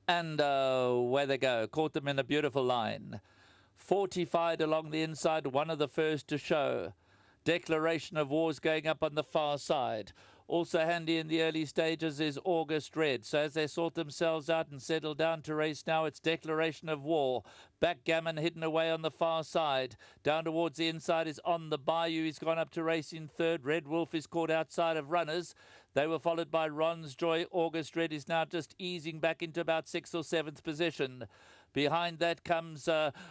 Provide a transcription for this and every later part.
And where they go, caught them in a beautiful line. Fortified along the inside, one of the first to show. Declaration of War's going up on the far side. Also handy in the early stages is August Red. So as they sort themselves out and settle down to race now, it's Declaration of War. Backgammon hidden away on the far side. Down towards the inside is On the Bayou. He's gone up to race in third. Red Wolf is caught outside of runners. They were followed by Ron's Joy. August Red is now just easing back into about 6th or 7th position. Behind that comes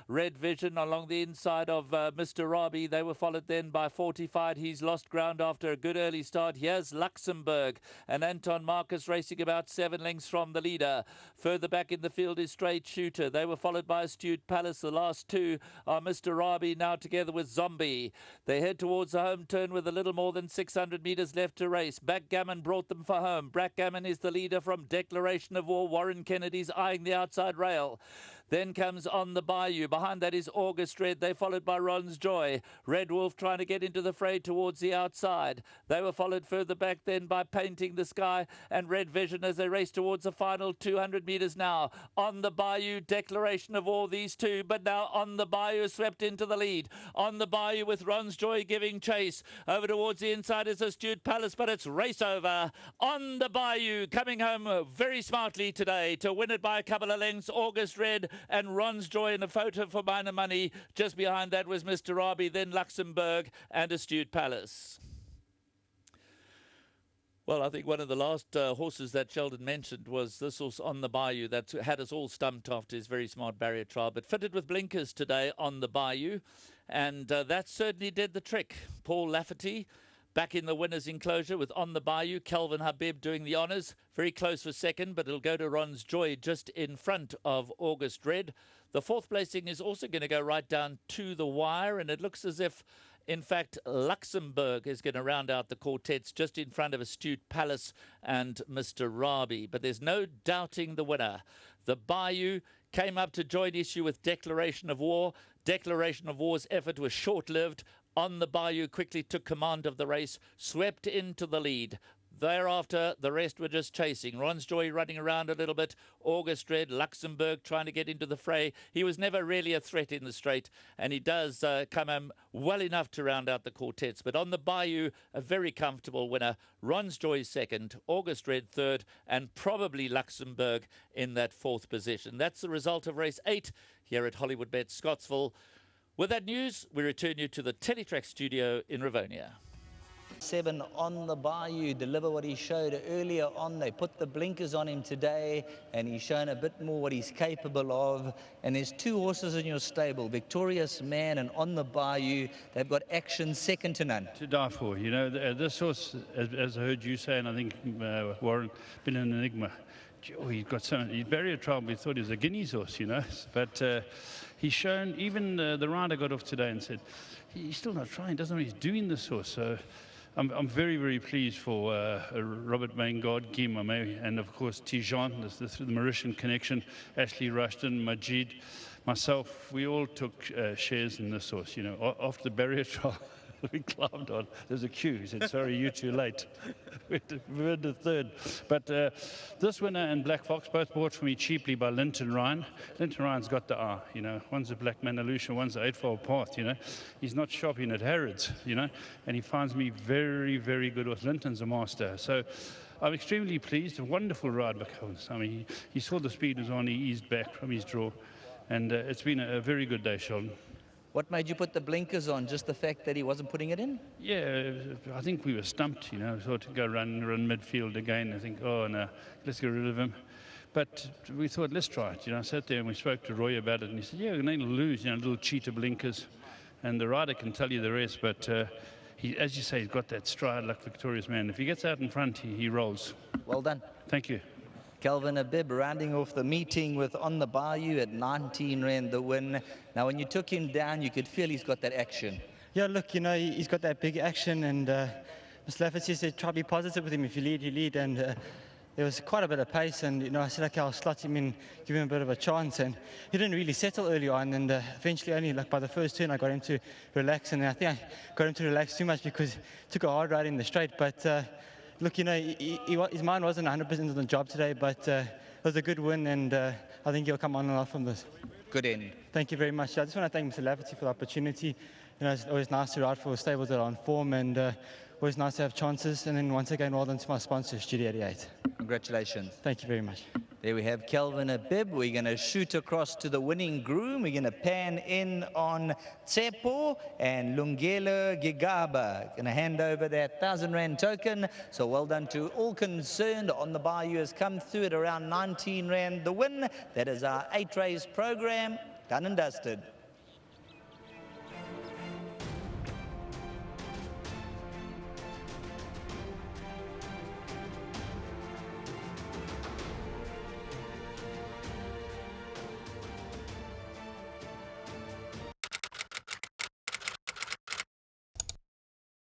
Red Vision along the inside of Mr. Robbie. They were followed then by Fortified. He's lost ground after a good early start. Here's Luxembourg and Anton Marcus racing about 7 lengths from the leader. Further back in the field is Straight Shooter. They were followed by Astute Palace. The last two are Mr. Robbie now together with Zombie. They head towards the home turn with a little more than 600 metres left to race. Backgammon brought them for home. Backgammon is the leader from Declaration of War. Warren Kennedy's eyeing the outside rail. Then comes On the Bayou. Behind that is August Red. They followed by Ron's Joy. Red Wolf trying to get into the fray towards the outside. They were followed further back then by Painting the Sky and Red Vision as they race towards the final 200 metres now. On the Bayou, Declaration of War, these two, but now On the Bayou swept into the lead. On the Bayou with Ron's Joy giving chase. Over towards the inside is Astute Palace, but it's race over. On the Bayou coming home very smartly today to win it by a couple of lengths. August Red and Ron's Joy in a photo for minor money. Just behind that was Mr. Robbie, then Luxembourg and Astute Palace. Well, I think one of the last horses that Sheldon mentioned was this horse On the Bayou that had us all stumped after his very smart barrier trial, but fitted with blinkers today On the Bayou, and that certainly did the trick. Paul Lafferty back in the winner's enclosure with On the Bayou. Kelvin Habib doing the honours. Very close for second, but it'll go to Ron's Joy just in front of August Red. The fourth placing is also going to go right down to the wire, and it looks as if, in fact, Luxembourg is going to round out the quartets just in front of Astute Palace and Mr. Robbie. But there's no doubting the winner. The Bayou came up to join issue with Declaration of War. Declaration of War's effort was short-lived. On the Bayou quickly took command of the race, swept into the lead. Thereafter, the rest were just chasing. Ron's Joy running around a little bit. August Red, Luxembourg trying to get into the fray. He was never really a threat in the straight, and he does come home well enough to round out the quartets. But On the Bayou, a very comfortable winner. Ron's Joy second, August Red third, and probably Luxembourg in that fourth position. That's the result of race 8 here at Hollywood Bet Scottsville. With that news, we return you to the Teletrack studio in Rivonia. 7 On the Bayou deliver what he showed earlier on. They put the blinkers on him today, and he's shown a bit more what he's capable of. And there's two horses in your stable, Victorious Man and On the Bayou. They've got action second to none. To die for, you know. This horse, as I heard you say, and I think Warren, been an enigma. Oh, he's got so many. Barrier trial, we thought he was a Guineas horse, you know. But he's shown, even the rider got off today and said, he's still not trying, doesn't know what he's doing, this horse. So I'm very, very pleased for Robert Maingard, Guy Mamé, and of course Tijan, the Mauritian connection, Ashley Rushton, Majid, myself. We all took shares in this horse, you know. After the barrier trial, we climbed on. There's a queue. He said, sorry, you're too late. We were the third. But this winner and Black Fox both bought for me cheaply by Linton Ryan. Linton Ryan's got the eye, you know. One's a Black Mandalusha, one's an Eightfold Path, you know. He's not shopping at Harrods, you know. And he finds me very, very good with Linton's a master. So I'm extremely pleased. A wonderful ride by Kelvin. I mean, he saw the speed was on. He eased back from his draw. And it's been a very good day, Sheldon. What made you put the blinkers on? Just the fact that he wasn't putting it in? Yeah, I think we were stumped, you know. Thought to go run midfield again. I think, oh no, let's get rid of him. But we thought, let's try it. You know, I sat there and we spoke to Roy about it, and he said, yeah, we're going to lose, you know, little cheater blinkers. And the rider can tell you the rest, but he, as you say, he's got that stride like Victorious Man. If he gets out in front, he rolls. Well done. Thank you. Kelvin Habib rounding off the meeting with On the Bayou at 19 Rand the win. Now, when you took him down, you could feel he's got that action. Yeah, look, you know, he's got that big action, and Mr. Lafferty said, try to be positive with him. If you lead, you lead. And there was quite a bit of pace, and, you know, I said, okay, I'll slot him in, give him a bit of a chance. And he didn't really settle early on, and eventually only, like, by the first turn, I got him to relax. And I think I got him to relax too much because he took a hard ride in the straight. But look, you know, his mind wasn't 100% on the job today, but it was a good win, and I think he'll come on and off from this. Good end. Thank you very much. I just want to thank Mr. Lafferty for the opportunity. You know, it's always nice to ride for stables that are on form, and always nice to have chances. And then once again, well done to my sponsor, Studio 88. Congratulations. Thank you very much. There we have Kelvin Abib. We're going to shoot across to the winning groom. We're going to pan in on Tsepo and Lungelo Gigaba. Going to hand over that 1,000 Rand token. So well done to all concerned. On the BAYOU has come through at around 19 Rand the win. That is our 8 race program. Done and dusted.